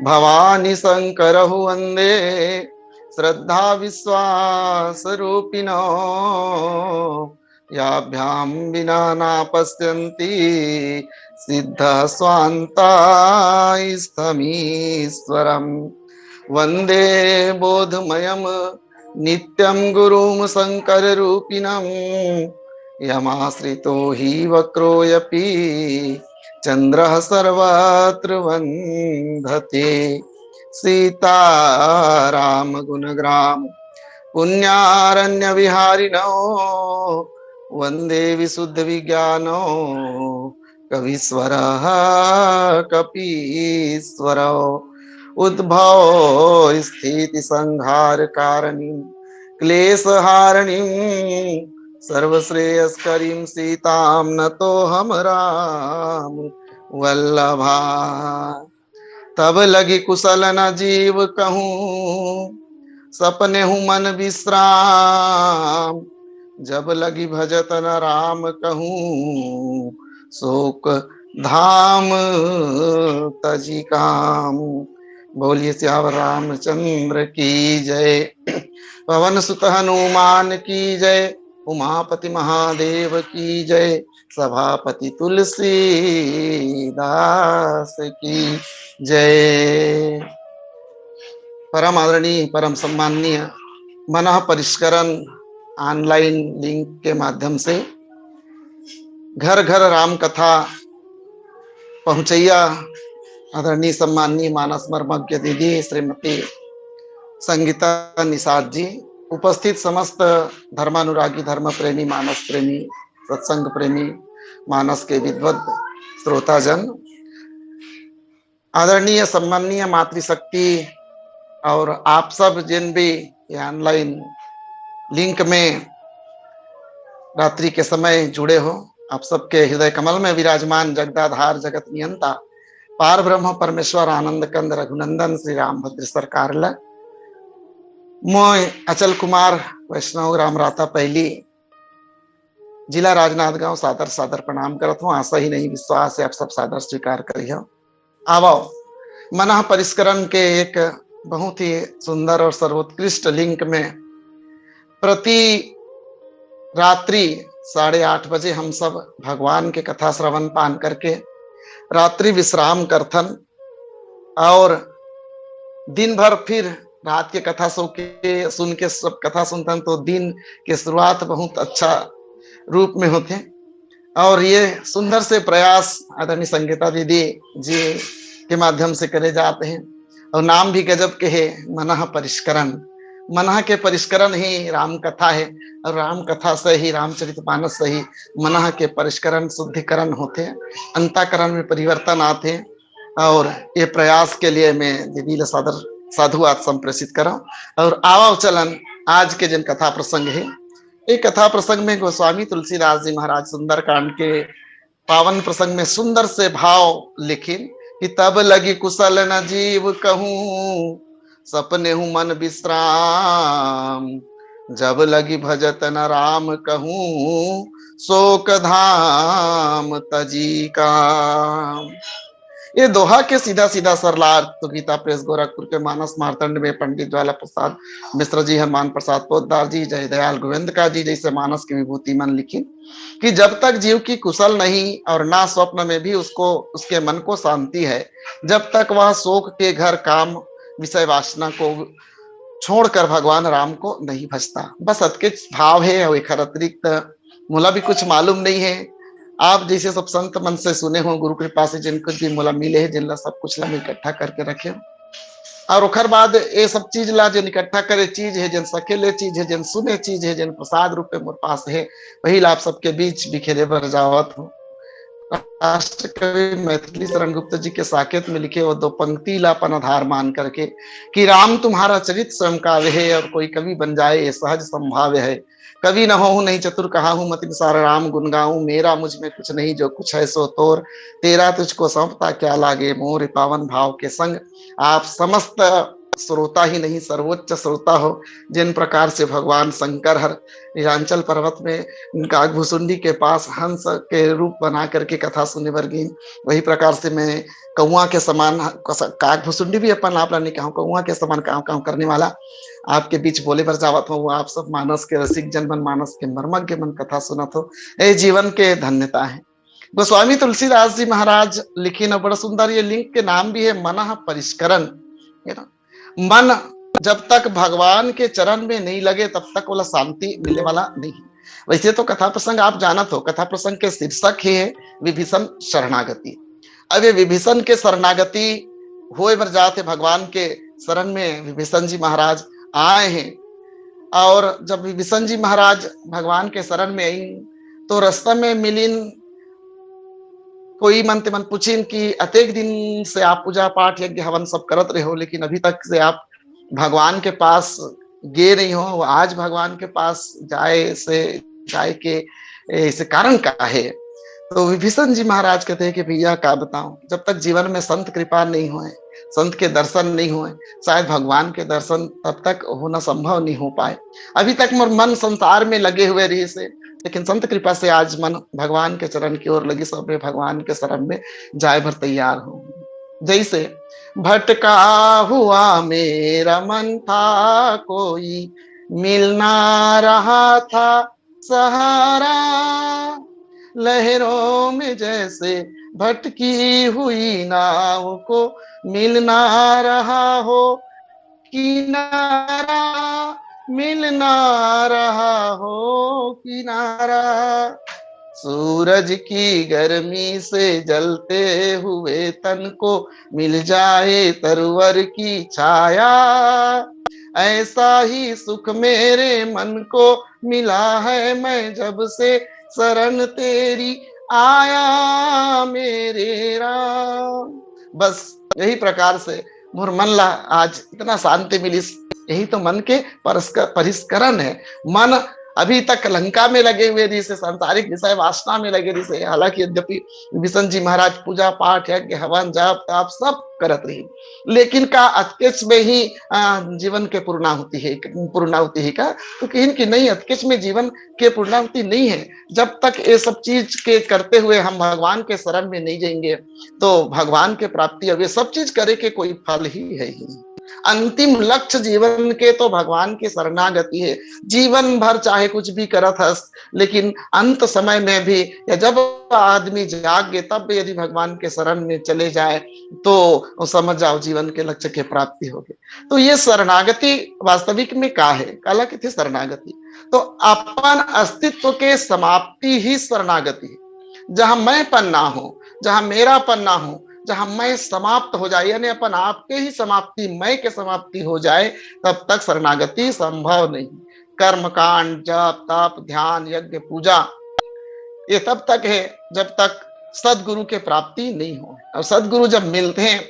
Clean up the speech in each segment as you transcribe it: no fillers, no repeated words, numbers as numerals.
भवानी शंकरहु वंदे श्रद्धा विश्वास रूपिणो याभ्याम विना नापश्यन्ति सिद्ध स्वान्ता स्थमीश्वरम वंदे बोधमयम नित्यं गुरुम शंकर रूपिणं यमाश्रितो हि वक्रोऽयपि चंद्रः सर्वत्र वंदते सीताराम गुणग्राम पुण्यारण्य विहारिणो वंदे विशुद्ध विज्ञानो कवीश्वरः कपीश्वरो उद्भव स्थिति संहार कारणीं क्लेशहारिणीं सर्वश्रेयस्करीं सीतां नतोऽहं राम वल्लभा। तब लगी कुशल न जीव कहूँ सपने हूँ मन विश्राम जब लगी भजत न राम कहूँ शोक धाम तजी काम। बोलिए श्याम रामचंद्र की जय। पवन सुत हनुमान की जय। उमापति महादेव की जय। सभापति तुलसीदास की जय। परम आदरणीय परम सम्माननीय मनः परिष्करण ऑनलाइन लिंक के माध्यम से घर घर राम कथा पहुंचैया आदरणीय सम्माननीय मानस मर्मज्ञ दीदी श्रीमती संगीता निषाद जी, उपस्थित समस्त धर्मानुरागी धर्म प्रेमी मानस प्रेमी सत्संग प्रेमी मानस के विद्वत श्रोताजन, आदरणीय सम्माननीय मातृशक्ति और आप सब जिन भी ऑनलाइन लिंक में रात्रि के समय जुड़े हो, आप सबके हृदय कमल में विराजमान जगदाधार जगत नियंता पार ब्रह्म परमेश्वर आनंद कंद रघुनंदन श्री रामभद्र सरकार ल मोय अचल कुमार वैष्णव ग्राम राता पहली जिला राजनांदगांव सादर सादर प्रणाम करत हूँ। आशा ही नहीं विश्वास है आप सब सादर स्वीकार करिए। आवो मनः परिष्करण के एक बहुत ही सुंदर और सर्वोत्कृष्ट लिंक में प्रति रात्रि 8:30 बजे हम सब भगवान के कथा श्रवण पान करके रात्रि विश्राम करथन और दिन भर फिर रात के कथा सुन के सब कथा सुनथन तो दिन के शुरुआत बहुत अच्छा रूप में होते। और ये सुंदर से प्रयास आदरणीय संगीता दीदी जी के माध्यम से करे जाते हैं और नाम भी गजब के है मनः परिष्करण। मनः के परिष्करण ही राम कथा है और राम कथा से ही रामचरितमानस से ही मनः के परिष्करण शुद्धिकरण होते हैं, अंतःकरण में परिवर्तन आते हैं। और ये प्रयास के लिए मैं दीदी सादर साधुवाद संप्रेषित करा। और आओ चलन आज के जिन कथा प्रसंग है, एक कथा प्रसंग में गोस्वामी तुलसीदास जी महाराज सुंदरकांड के पावन प्रसंग में सुंदर से भाव लिखे कि तब लगी कुशल न जीव कहूँ सपने हूँ मन विश्राम जब लगी भजत न राम कहूँ शोक धाम तजी काम। ये दोहा के सीधा सीधा सरलार तो गीता प्रेस गोरखपुर के मानस मार्तंड में पंडित ज्वाला प्रसाद मिश्र जी, हनुमान प्रसाद पोद्दार जी, जय दयाल गोविंद का जी जैसे मानस की विभूति मन लिखी कि जब तक जीव की कुशल नहीं और ना स्वप्न में भी उसको उसके मन को शांति है, जब तक वह शोक के घर काम विषय वासना को छोड़कर भगवान राम को नहीं भजता। बस अतकिच भाव है और एक अतिरिक्त मोला भी कुछ मालूम नहीं है। आप जैसे सब संत मन से सुने हो, गुरु कृपा से जिनको भी मोला मिले है, जिनला सब कुछ ला इकट्ठा करके रखे हो, और ओखर बाद ये सब चीज ला जिन इकट्ठा करे चीज है, जिन सकेले चीज है, जिन सुने चीज है, जिन प्रसाद रूप में मोर पास है, वही ला आप सबके बीच बिखेरे बर जावत हो। राष्ट्र कवि मैथिली शरण गुप्त जी के साकेत में लिखे वो दो पंक्ति ला अपन आधार मान करके कि राम तुम्हारा चरित स्वयं काव्य है और कोई कवि बन जाए ये सहज संभाव्य है। कवि न हो नहीं चतुर कहा हूं मति सारा राम गुन गाऊं, मेरा मुझ में कुछ नहीं जो कुछ है सो तोर, तेरा तुझको सौंपता क्या लागे मोर, पावन भाव के संग आप समस्त श्रोता ही नहीं सर्वोच्च श्रोता हो। जिन प्रकार से भगवान शंकर हर नीलांचल पर्वत में काकभुसुंडी के पास हंस के रूप बना करके कथा सुने वर्गी, वही प्रकार से मैं कौआ के समान, काकभुसुंडी भी अपन आप नहीं कहूँ, कौआ के समान काव काव करने वाला आपके बीच बोले भर जावत हो। आप सब मानस के रसिक जन मन, मानस के मर्मज्ञ मन कथा सुनत हो, ये जीवन के धन्यता है। गोस्वामी तुलसीदास जी महाराज लिखी न बड़ा सुंदर, ये लिंक के नाम भी है मन परिष्करण, है ना। मन जब तक भगवान के चरण में नहीं लगे तब तक वाला शांति मिलने वाला नहीं। वैसे तो कथा प्रसंग आप जानत हो, कथा प्रसंग के शीर्षक ही है विभीषण शरणागति। अब ये विभीषण के शरणागति होए बर जाते भगवान के शरण में विभीषण जी महाराज आए हैं, और जब विभीषण जी महाराज भगवान के शरण में आई तो रास्ता में मिलिन कोई मन ते मन पूछिन कि अतेक दिन से आप पूजा पाठ यज्ञ हवन सब करत रहे हो, लेकिन अभी तक से आप भगवान के पास गए नहीं हो, आज भगवान के पास जाए के इसे कारण क्या है। तो विभीषण जी महाराज कहते हैं कि भैया क्या बताऊं, जब तक जीवन में संत कृपा नहीं हुए, संत के दर्शन नहीं हुए, शायद भगवान के दर्शन तब तक होना संभव नहीं हो पाए। अभी तक मोर मन संसार में लगे हुए रही से, लेकिन संत कृपा से आज मन भगवान के चरण की ओर लगी, सब भगवान के शरण में जाए भर तैयार हो। जैसे भटका हुआ मेरा मन था, कोई मिल ना रहा था सहारा, लहरों में जैसे भटकी हुई नाव को मिल ना रहा हो किनारा, मिल ना रहा हो किनारा, सूरज की गर्मी से जलते हुए तन को मिल जाए तरवर की छाया, ऐसा ही सुख मेरे मन को मिला है, मैं जब से शरण तेरी आया मेरे राम। बस यही प्रकार से मोर मन ला आज इतना शांति मिली, यही तो मन के परिष्करण है। मन अभी तक लंका में लगे हुए रही से, सांसारिक विषय वासना में लगे रही से, हालांकि यद्यपि विभीषण जी महाराज पूजा पाठ यज्ञ हवन जाप ताप सब करत रही, लेकिन का अतकेच में ही जीवन के पूर्णाहुति है का, तो कहीं कि नहीं, अतकेच में जीवन के पूर्णाहुति नहीं है। जब तक ये सब चीज के करते हुए हम भगवान के शरण में नहीं जाएंगे तो भगवान के प्राप्ति, अब ये सब चीज करे के कोई फल ही है ही। अंतिम लक्ष्य जीवन के तो भगवान की शरणागति है। जीवन भर चाहे कुछ भी करत हस, लेकिन अंत समय में भी या जब आदमी जागे तब यदि भगवान के शरण में चले जाए तो समझ जाओ जीवन के लक्ष्य के प्राप्ति होगी। तो ये शरणागति वास्तविक में क्या है, कला की थी शरणागति, तो अपन अस्तित्व के समाप्ति ही शरणागति है। जहां मैं पन ना हो, जहां मेरा पन ना हो, जहां मैं समाप्त हो जाए, यानी अपन आपके ही समाप्ति, मैं के समाप्ति हो जाए, तब तक शरणागति संभव नहीं। कर्म कांड जप तप ध्यान यज्ञ पूजा ये तब तक है जब तक सदगुरु के प्राप्ति नहीं हो। और सदगुरु जब मिलते हैं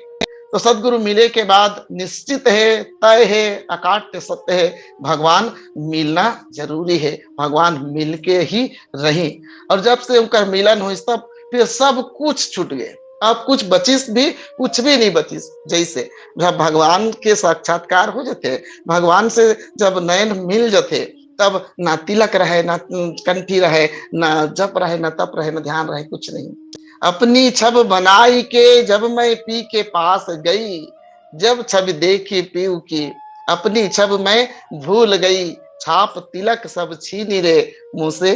तो सदगुरु मिले के बाद निश्चित है, तय है, अकाट्य सत्य है, भगवान मिलना जरूरी है, भगवान मिलके ही रहे। और जब से उनका मिलन हो तब फिर सब कुछ छूट गए, अब कुछ बचिस भी, कुछ भी नहीं बचिस। जैसे जब भगवान के साक्षात्कार हो जाते, भगवान से जब नयन मिल जाते, तब ना तिलक रहे, ना कंठी रहे, ना जप रहे, ना तप रहे, ना ध्यान रहे, कुछ नहीं। अपनी छब बनाई के जब मैं पी के पास गई, जब छब देखी पीऊ की अपनी छब मैं भूल गई, छाप तिलक सब छीनी रे मुंह से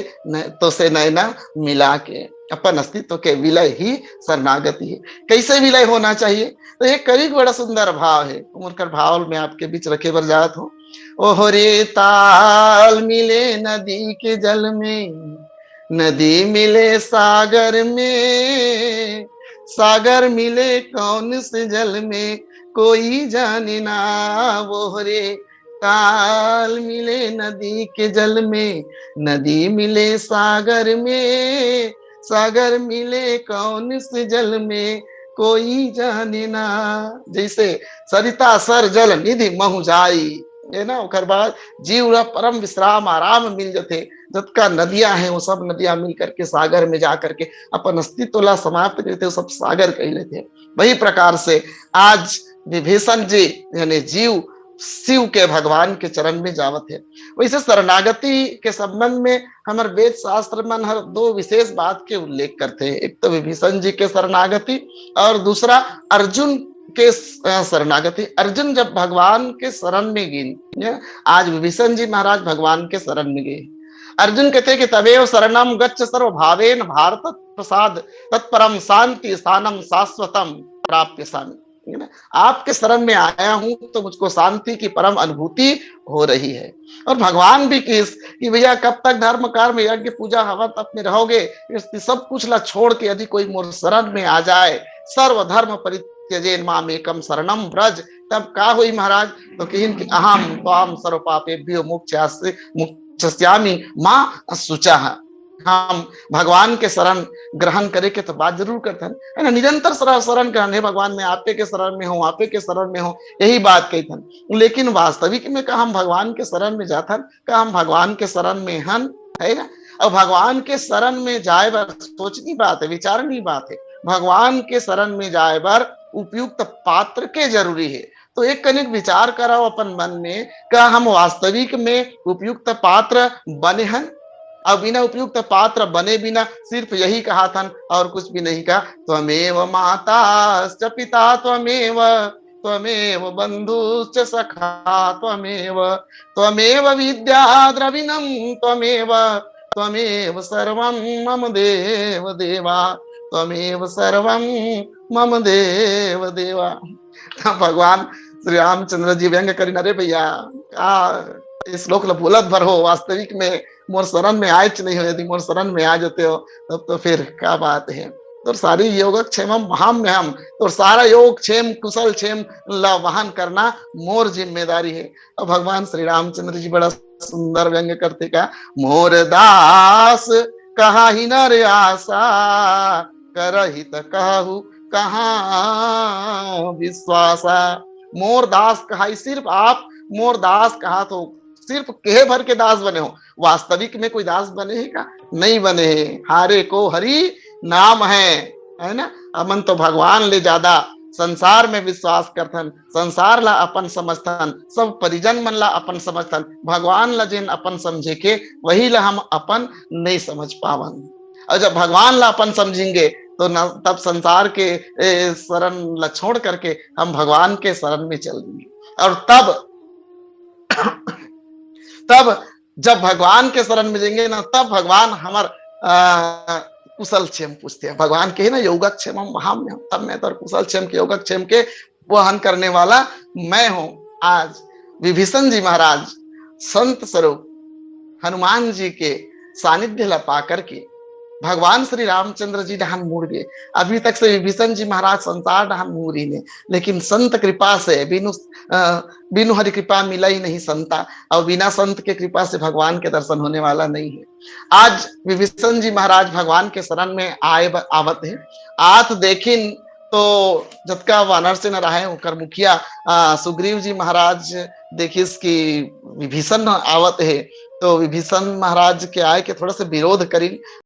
तो से नैना मिला के। अपन अस्तित्व के विलय ही शरणागति है। कैसे विलय होना चाहिए? तो ये कवि बड़ा सुंदर भाव है, उनका भाव में आपके बीच रखे बर जात हो। ओह रे ताल मिले नदी के जल में, नदी मिले सागर में, सागर मिले कौन से जल में कोई जाने ना। वो रे ताल मिले नदी के जल में, नदी मिले सागर में, सागर मिले कौन से जल में कोई जाने ना। जैसे सरिता सर जल निधि महु जाई है ना, ओकर बाद जीव परम विश्राम आराम मिल जाते। जतका नदियां हैं वो सब नदियां मिल करके सागर में जा करके अपन अस्तित्व ला समाप्त करते, सब सागर कह लेते। वही प्रकार से आज विभीषण जी यानी जीव शिव के भगवान के चरण में जावत है। वैसे शरणागति के संबंध में हमारे वेद शास्त्र में हर दो विशेष बात के उल्लेख करते हैं। एक तो विभीषण जी के शरणागति और दूसरा अर्जुन के शरणागति। अर्जुन जब भगवान के शरण में गए, आज विभीषण जी महाराज भगवान के शरण में गए। अर्जुन कहते हैं कि तवेव शरणम गच्छ सर्व भावेन भारत प्रसाद तत्परम शांति स्थानम शाश्वतम प्राप्य शांति। आपके शरण में आया हूं तो मुझको शांति की परम अनुभूति हो रही है। और भगवान भी किस कि भैया कब तक धर्म कर्म यज्ञ पूजा हवन तप में रहोगे, सब कुछ ला छोड़ के यदि कोई मोर शरण में आ जाए, सर्व धर्म परित्यजेन माम एकम शरणम ब्रज, तब का हुई महाराज? तो कहिन कि अहम त्वाम सर्व पापेभ्यो मुक्ष्यामि मां शुचः। हम भगवान के शरण ग्रहण करे के तो बात जरूर करते हैं ना, निरंतर शरण करने भगवान में आपे के शरण में हो, आपे के शरण में हो, यही बात कहते। लेकिन वास्तविक में का हम भगवान के शरण में जाथन, का हम भगवान के शरण में हन, है ना। और भगवान के शरण में जाए बर सोचनी बात है, विचारनी बात है। भगवान के शरण में जाए बर उपयुक्त पात्र के जरूरी है। तो एक कनिक विचार कराओ अपन मन में, का हम वास्तविक में उपयुक्त पात्र बने हैं? अब बिना उपयुक्त पात्र बने बिना सिर्फ यही कहा था और कुछ भी नहीं कहा। त्वमेव माता पिता त्वमेव, त्वमेव बंधुश्च सखा त्वमेव, त्वमेव विद्या द्रविणं त्वमेव, त्वमेव सर्वं मम देव देवा, त्वमेव सर्वं मम देव देवा। भगवान श्री रामचंद्र जी व्यंग करी, अरे भैया इस श्लोक बोलत भर हो, वास्तविक में मोर शरण में आए नहीं हो, यदि मोर शरण में आ जाते हो तब तो फिर क्या बात है। तो सारी योगक्षेम महाम हम, तो सारा योग क्षेम कुशल क्षेम ला वहन करना मोर जिम्मेदारी है। और भगवान श्री रामचंद्र जी बड़ा सुंदर व्यंग करते का, मोर दास कहा ही नर आशा, करहित कहू कहाँ विश्वासा। मोर दास कहा, सिर्फ आप मोर दास कहा तो सिर्फ कहे भर के दास बने हो, वास्तविक में कोई दास बने हैं का? नहीं बने हैं। हारे को हरि नाम है ना। अमन तो भगवान ले ज्यादा संसार में विश्वास करथन, संसार ला अपन समझथन, सब परिजन मन ला अपन समझथन, भगवान ला जिन अपन समझे के वही ला हम अपन नहीं समझ पावन। और जब भगवान ला अपन समझेंगे तो न तब संसार के शरण ला छोड़ करके हम भगवान के शरण में चल देंगे। और तब जब भगवान के शरण में जाएंगे ना, तब भगवान हमार कुशल क्षेम पूछते हैं। भगवान के ना योगक्षेम महाम, तब मैं तो कुशल क्षेम के योगक्षेम के वहन करने वाला मैं हूं। आज विभीषण जी महाराज संत स्वरूप हनुमान जी के सानिध्य ला पा करके भगवान श्री रामचंद्र जी डहान मुड़ गए। अभी तक से विभीषण जी महाराज संसार डहान मुड़ ही ने, लेकिन संत कृपा से बिनु हरि कृपा मिला ही नहीं संता, और बिना संत के कृपा से भगवान के दर्शन होने वाला नहीं है। आज विभीषण जी महाराज भगवान के शरण में आवत है। आत देखिन तो जतका वानर से न रहे उकर मुखिया सुग्रीव जी महाराज देखिस कि विभीषण आवत है, तो विभीषण महाराज के आए के थोड़ा सा विरोध करी।